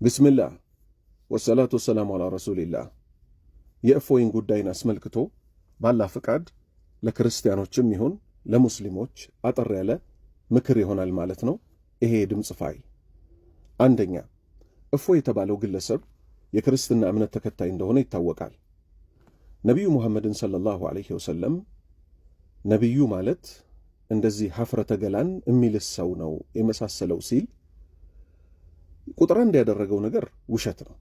ቢስሚላህ ወሰላቱ ወሰላሙ አላ ረሱሊላህ። የእፎይን ጉዳይን አስመልክቶ ባላ ፍቃድ ለክርስቲያኖችም ይሁን ለሙስሊሞች አጠር ያለ ምክር ይሆናል ማለት ነው። ይሄ የድምፅ ፋይል አንደኛ፣ እፎይ የተባለው ግለሰብ የክርስትና እምነት ተከታይ እንደሆነ ይታወቃል። ነቢዩ ሙሐመድን ሰለላሁ ዐለይሂ ወሰለም ነቢዩ ማለት እንደዚህ ሀፍረተ ገላን የሚልስ ሰው ነው የመሳሰለው ሲል ቁጥር አንድ ያደረገው ነገር ውሸት ነው።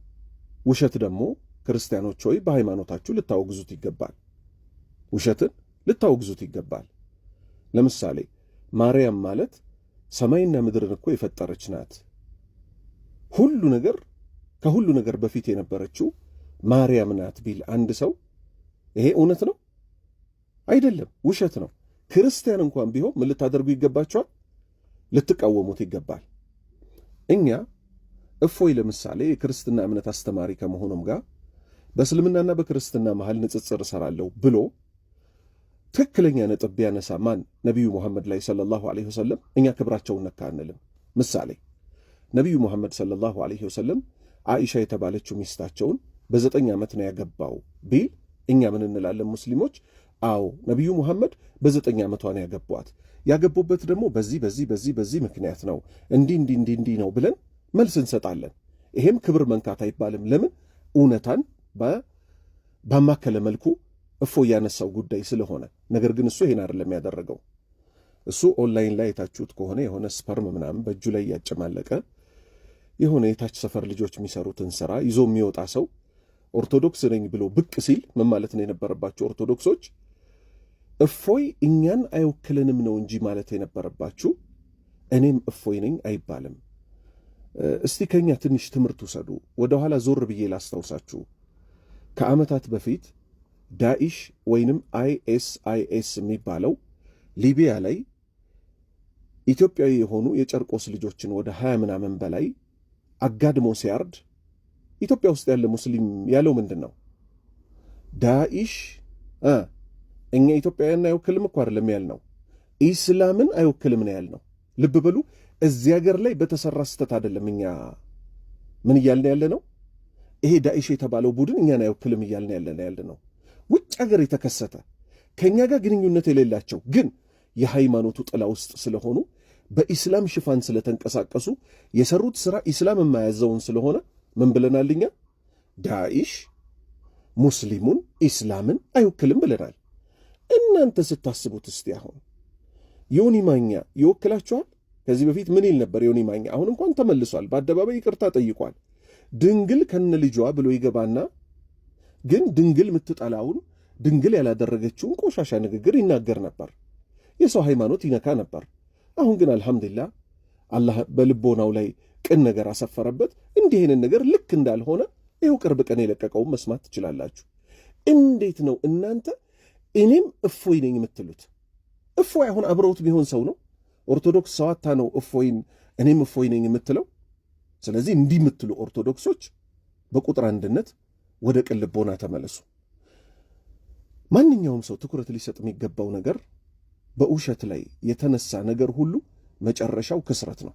ውሸት ደግሞ ክርስቲያኖች ሆይ በሃይማኖታችሁ ልታወግዙት ይገባል። ውሸትን ልታወግዙት ይገባል። ለምሳሌ ማርያም ማለት ሰማይና ምድርን እኮ የፈጠረች ናት። ሁሉ ነገር ከሁሉ ነገር በፊት የነበረችው ማርያም ናት ቢል አንድ ሰው ይሄ እውነት ነው? አይደለም፣ ውሸት ነው። ክርስቲያን እንኳን ቢሆን ምን ልታደርጉ ይገባቸዋል? ልትቃወሙት ይገባል። እኛ እፎይ ለምሳሌ የክርስትና እምነት አስተማሪ ከመሆኑም ጋር በእስልምናና በክርስትና መሃል ንጽጽር እሰራለሁ ብሎ ትክክለኛ ነጥብ ቢያነሳ ማን ነቢዩ ሙሐመድ ላይ ሰለላሁ ዐለይሂ ወሰለም እኛ ክብራቸውን ነካ አንልም። ምሳሌ ነቢዩ ሙሐመድ ሰለላሁ ዐለይሂ ወሰለም አኢሻ የተባለችው ሚስታቸውን በ9 ዓመት ነው ያገባው ቢል እኛ ምን እንላለን ሙስሊሞች? አዎ ነቢዩ ሙሐመድ በ9 ዓመቷ ነው ያገቧት። ያገቡበት ደግሞ በዚህ ምክንያት ነው እንዲህ ነው ብለን መልስ እንሰጣለን። ይሄም ክብር መንካት አይባልም። ለምን? እውነታን ባማከለ መልኩ እፎይ ያነሳው ጉዳይ ስለሆነ። ነገር ግን እሱ ይሄን አይደለም ያደረገው። እሱ ኦንላይን ላይ የታችሁት ከሆነ የሆነ ስፐርም ምናምን በእጁ ላይ ያጨማለቀ የሆነ የታች ሰፈር ልጆች የሚሰሩትን ስራ ይዞ የሚወጣ ሰው ኦርቶዶክስ ነኝ ብሎ ብቅ ሲል ምን ማለት ነው የነበረባቸው? ኦርቶዶክሶች እፎይ እኛን አይወክልንም ነው እንጂ ማለት የነበረባችሁ እኔም እፎይ ነኝ አይባልም። እስቲ ከኛ ትንሽ ትምህርት ውሰዱ። ወደ ኋላ ዞር ብዬ ላስታውሳችሁ። ከዓመታት በፊት ዳኢሽ ወይንም አይኤስ የሚባለው ሊቢያ ላይ ኢትዮጵያዊ የሆኑ የጨርቆስ ልጆችን ወደ 20 ምናምን በላይ አጋድሞ ሲያርድ ኢትዮጵያ ውስጥ ያለ ሙስሊም ያለው ምንድን ነው? ዳኢሽ እኛ ኢትዮጵያውያን አይወክልም እኮ አይደለም ያልነው፣ ኢስላምን አይወክልም ነው ያልነው። ልብ በሉ። እዚህ ሀገር ላይ በተሰራ ስህተት አይደለም እኛ ምን እያልን ያለ ነው? ይሄ ዳኢሽ የተባለው ቡድን እኛን አይወክልም እያልን ያለ ነው። ውጭ ሀገር የተከሰተ ከእኛ ጋር ግንኙነት የሌላቸው ግን የሃይማኖቱ ጥላ ውስጥ ስለሆኑ በኢስላም ሽፋን ስለተንቀሳቀሱ የሰሩት ሥራ ኢስላም የማያዘውን ስለሆነ ምን ብለናል እኛ? ዳኢሽ ሙስሊሙን ኢስላምን አይወክልም ብለናል። እናንተ ስታስቡት እስቲ አሁን ዮኒ ማኛ ይወክላችኋል? ከዚህ በፊት ምን ይል ነበር ዮኒ ማኛ? አሁን እንኳን ተመልሷል፣ በአደባባይ ይቅርታ ጠይቋል። ድንግል ከነ ልጇ ብሎ ይገባና ግን ድንግል የምትጠላውን ድንግል ያላደረገችውን ቆሻሻ ንግግር ይናገር ነበር። የሰው ሃይማኖት ይነካ ነበር። አሁን ግን አልሐምዱሊላህ አላህ በልቦናው ላይ ቅን ነገር አሰፈረበት። እንዲህ አይነት ነገር ልክ እንዳልሆነ ይኸው ቅርብ ቀን የለቀቀውን መስማት ትችላላችሁ። እንዴት ነው እናንተ እኔም እፎይ ነኝ የምትሉት? እፎይ አሁን አብረውት ቢሆን ሰው ነው። ኦርቶዶክስ ሰዋታ ነው እፎይን እኔም እፎይ ነኝ የምትለው። ስለዚህ እንዲህ የምትሉ ኦርቶዶክሶች በቁጥር አንድነት ወደ ቅን ልቦና ተመለሱ። ማንኛውም ሰው ትኩረት ሊሰጥ የሚገባው ነገር በውሸት ላይ የተነሳ ነገር ሁሉ መጨረሻው ክስረት ነው።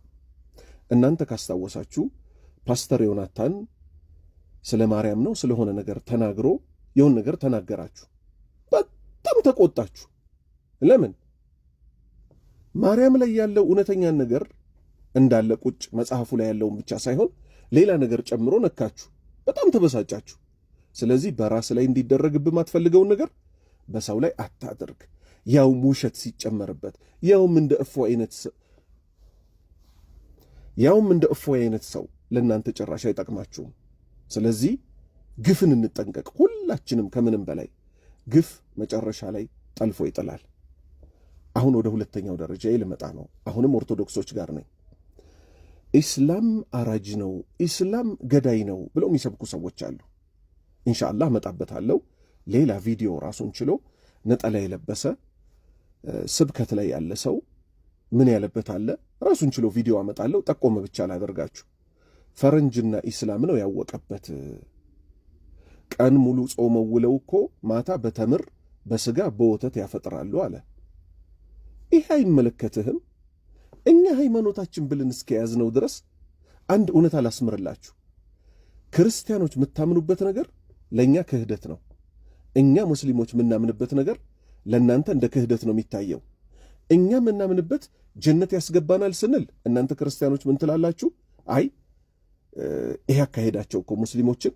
እናንተ ካስታወሳችሁ ፓስተር ዮናታን ስለ ማርያም ነው ስለሆነ ነገር ተናግሮ የሆነ ነገር ተናገራችሁ፣ በጣም ተቆጣችሁ። ለምን? ማርያም ላይ ያለው እውነተኛን ነገር እንዳለ ቁጭ መጽሐፉ ላይ ያለውን ብቻ ሳይሆን ሌላ ነገር ጨምሮ ነካችሁ፣ በጣም ተበሳጫችሁ። ስለዚህ በራስ ላይ እንዲደረግብህ ማትፈልገውን ነገር በሰው ላይ አታድርግ። ያውም ውሸት ሲጨመርበት፣ ያውም እንደ እፎይ አይነት ሰው ለእናንተ ጭራሽ አይጠቅማችሁም። ስለዚህ ግፍን እንጠንቀቅ ሁላችንም። ከምንም በላይ ግፍ መጨረሻ ላይ ጠልፎ ይጥላል። አሁን ወደ ሁለተኛው ደረጃ ልመጣ ነው። አሁንም ኦርቶዶክሶች ጋር ነኝ። ኢስላም አራጅ ነው፣ ኢስላም ገዳይ ነው ብለው የሚሰብኩ ሰዎች አሉ። ኢንሻአላህ እመጣበታለሁ። ሌላ ቪዲዮ ራሱን ችሎ ነጠላ የለበሰ ስብከት ላይ ያለ ሰው ምን ያለበት አለ፣ ራሱን ችሎ ቪዲዮ አመጣለሁ። ጠቆመ ብቻ ላደርጋችሁ። ፈረንጅና ኢስላም ነው ያወቀበት። ቀን ሙሉ ጾመው ውለው እኮ ማታ በተምር በስጋ በወተት ያፈጥራሉ አለ። ይህ አይመለከትህም። እኛ ሃይማኖታችን ብልን እስከያዝነው ድረስ አንድ እውነት አላስምርላችሁ። ክርስቲያኖች የምታምኑበት ነገር ለእኛ ክህደት ነው። እኛ ሙስሊሞች የምናምንበት ነገር ለእናንተ እንደ ክህደት ነው የሚታየው። እኛ የምናምንበት ጀነት ያስገባናል ስንል እናንተ ክርስቲያኖች ምን ትላላችሁ? አይ ይሄ አካሄዳቸው እኮ ሙስሊሞችን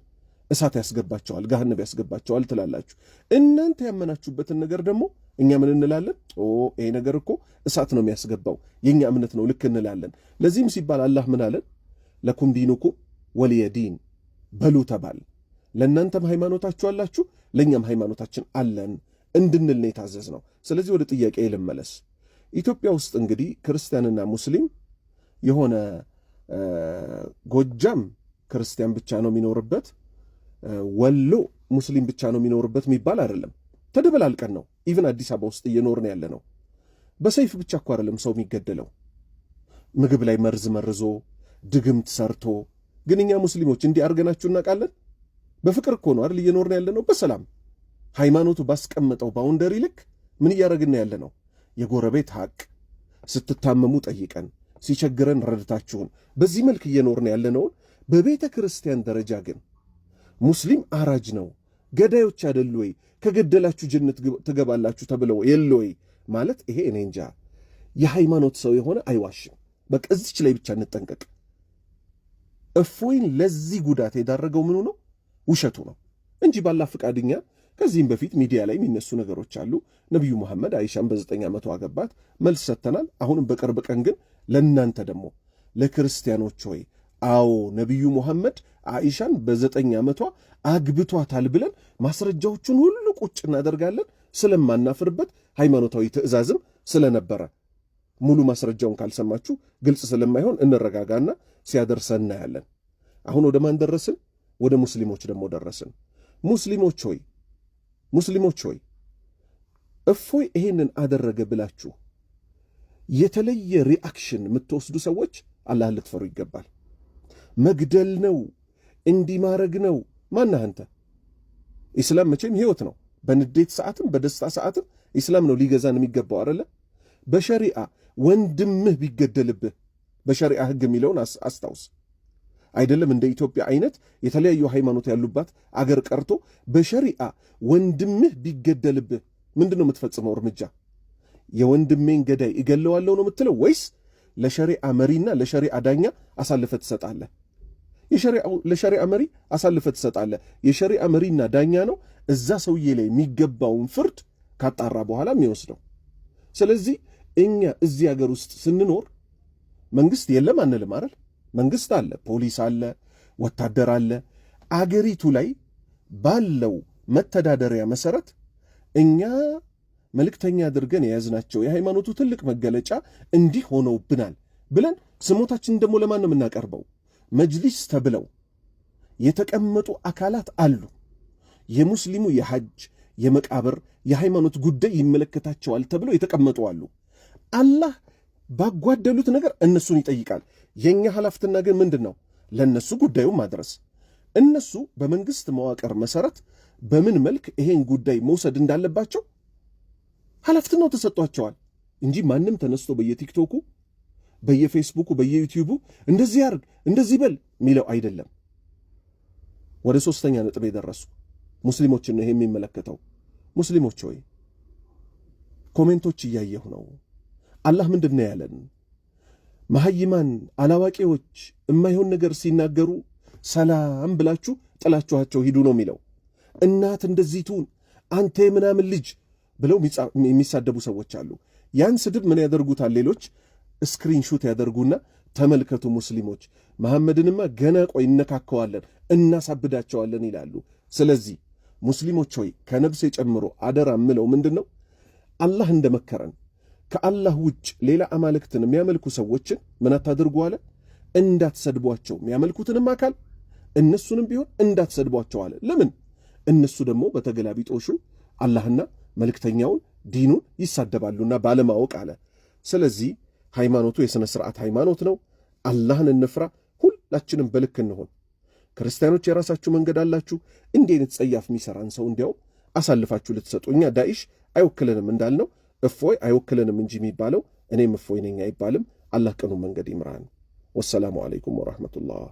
እሳት ያስገባቸዋል፣ ገሃነብ ያስገባቸዋል ትላላችሁ። እናንተ ያመናችሁበትን ነገር ደግሞ እኛ ምን እንላለን? ይሄ ነገር እኮ እሳት ነው የሚያስገባው፣ የኛ እምነት ነው ልክ እንላለን። ለዚህም ሲባል አላህ ምን አለን? ለኩም ዲኑኩም ወሊየ ዲን በሉ ተባል። ለእናንተም ሃይማኖታችሁ አላችሁ፣ ለእኛም ሃይማኖታችን አለን እንድንል ነው የታዘዝ ነው። ስለዚህ ወደ ጥያቄ ልመለስ። ኢትዮጵያ ውስጥ እንግዲህ ክርስቲያንና ሙስሊም የሆነ ጎጃም ክርስቲያን ብቻ ነው የሚኖርበት፣ ወሎ ሙስሊም ብቻ ነው የሚኖርበት የሚባል አይደለም። ተደበላልቀን ነው ኢቭን አዲስ አበባ ውስጥ እየኖርን ያለ ነው። በሰይፍ ብቻ እኮ አይደለም ሰው የሚገደለው፣ ምግብ ላይ መርዝ መርዞ ድግምት ሰርቶ። ግን እኛ ሙስሊሞች እንዲህ አድርገናችሁ እናውቃለን? በፍቅር እኮ ነው አይደል እየኖርን ያለ ነው፣ በሰላም ሃይማኖቱ ባስቀመጠው ባውንደሪ ልክ ምን እያደረግን ያለ ነው? የጎረቤት ሐቅ ስትታመሙ ጠይቀን፣ ሲቸግረን ረድታችሁን፣ በዚህ መልክ እየኖርን ያለነውን በቤተ ክርስቲያን ደረጃ ግን ሙስሊም አራጅ ነው፣ ገዳዮች አይደሉ ወይ፣ ከገደላችሁ ጀነት ትገባላችሁ ተብለው የለ ወይ ማለት ይሄ እኔ እንጃ። የሃይማኖት ሰው የሆነ አይዋሽም። በቃ እዚች ላይ ብቻ እንጠንቀቅ። እፎይን ለዚህ ጉዳት የዳረገው ምኑ ነው? ውሸቱ ነው እንጂ ባላ ፈቃድኛ ከዚህም በፊት ሚዲያ ላይ የሚነሱ ነገሮች አሉ። ነቢዩ መሐመድ አይሻን በ9 ዓመቱ አገባት፣ መልስ ሰጥተናል። አሁንም በቅርብ ቀን ግን ለእናንተ ደግሞ ለክርስቲያኖች ሆይ አዎ ነቢዩ መሐመድ አይሻን በ9 ዓመቷ አግብቷታል ብለን ማስረጃዎቹን ሁሉ ቁጭ እናደርጋለን። ስለማናፍርበት ሃይማኖታዊ ትእዛዝም ስለነበረ ሙሉ ማስረጃውን ካልሰማችሁ ግልጽ ስለማይሆን እንረጋጋና ሲያደርሰን እናያለን። አሁን ወደ ማን ደረስን? ወደ ሙስሊሞች ደግሞ ደረስን። ሙስሊሞች ሆይ እፎይ ይሄንን አደረገ ብላችሁ የተለየ ሪአክሽን የምትወስዱ ሰዎች አላህ ልትፈሩ ይገባል። መግደል ነው እንዲህ ማድረግ ነው። ማነህ አንተ? ኢስላም መቼም ሕይወት ነው። በንዴት ሰዓትም በደስታ ሰዓትም ኢስላም ነው ሊገዛን የሚገባው አይደለ? በሸሪዓ ወንድምህ ቢገደልብህ በሸሪዓ ሕግ የሚለውን አስታውስ። አይደለም እንደ ኢትዮጵያ አይነት የተለያዩ ሃይማኖት ያሉባት አገር ቀርቶ በሸሪዓ ወንድምህ ቢገደልብህ ምንድን ነው የምትፈጽመው እርምጃ? የወንድሜን ገዳይ እገለዋለሁ ነው የምትለው ወይስ ለሸሪዓ መሪና ለሸሪዓ ዳኛ አሳልፈ ትሰጣለህ? ለሸሪዓ መሪ አሳልፈ ትሰጣለህ። የሸሪዓ መሪና ዳኛ ነው እዛ ሰውዬ ላይ የሚገባውን ፍርድ ካጣራ በኋላ የሚወስደው። ስለዚህ እኛ እዚህ ሀገር ውስጥ ስንኖር መንግስት የለም አንልም አይደል? መንግስት አለ፣ ፖሊስ አለ፣ ወታደር አለ። አገሪቱ ላይ ባለው መተዳደሪያ መሰረት እኛ መልእክተኛ አድርገን የያዝናቸው የሃይማኖቱ ትልቅ መገለጫ እንዲህ ሆነውብናል ብለን ስሞታችንን ደግሞ ለማን ነው የምናቀርበው? መጅሊስ ተብለው የተቀመጡ አካላት አሉ። የሙስሊሙ የሐጅ የመቃብር የሃይማኖት ጉዳይ ይመለከታቸዋል ተብለው የተቀመጡ አሉ። አላህ ባጓደሉት ነገር እነሱን ይጠይቃል። የኛ ኃላፊነት ግን ምንድን ነው? ለነሱ ጉዳዩን ማድረስ። እነሱ በመንግስት መዋቅር መሰረት በምን መልክ ይሄን ጉዳይ መውሰድ እንዳለባቸው ኃላፊነቱ ተሰጥቷቸዋል እንጂ ማንም ተነስቶ በየቲክቶኩ በየፌስቡኩ በየዩቲዩቡ እንደዚህ ያርግ እንደዚህ በል ሚለው አይደለም። ወደ 3ኛ ነጥብ የደረሱ ሙስሊሞችን ነው ይሄ የሚመለከተው። ሙስሊሞች ሆይ ኮሜንቶች እያየሁ ነው። አላህ ምንድን ነው ያለን? መሐይማን አላዋቂዎች የማይሆን ነገር ሲናገሩ ሰላም ብላችሁ ጥላችኋቸው ሂዱ ነው የሚለው። እናት እንደዚህ ትሁን አንተ ምናምን ልጅ ብለው የሚሳደቡ ሰዎች አሉ። ያን ስድብ ምን ያደርጉታል? ሌሎች ስክሪንሹት ያደርጉና ተመልከቱ ሙስሊሞች መሐመድንማ ገና ቆይ እነካከዋለን እናሳብዳቸዋለን ይላሉ። ስለዚህ ሙስሊሞች ሆይ ከነብሴ ጨምሮ አደራ ምለው ምንድን ነው? አላህ እንደመከረን ከአላህ ውጭ ሌላ አማልክትን የሚያመልኩ ሰዎችን ምን አታድርጉ አለ? እንዳትሰድቧቸው። የሚያመልኩትንም አካል እነሱንም ቢሆን እንዳትሰድቧቸው አለ። ለምን? እነሱ ደግሞ በተገላቢጦሹ አላህና መልእክተኛውን ዲኑን ይሳደባሉና ባለማወቅ አለ። ስለዚህ ሃይማኖቱ የሥነ ሥርዓት ሃይማኖት ነው። አላህን እንፍራ። ሁላችንም በልክ እንሆን። ክርስቲያኖች የራሳችሁ መንገድ አላችሁ። እንዲህ አይነት ጸያፍ የሚሰራን ሰው እንዲያውም አሳልፋችሁ ልትሰጡ። እኛ ዳኢሽ አይወክልንም እንዳልነው እፎይ አይወክልንም እንጂ የሚባለው እኔም እፎይ ነኝ አይባልም። አላህ ቀኑ መንገድ ይምራን። ወሰላሙ አለይኩም ወራህመቱላህ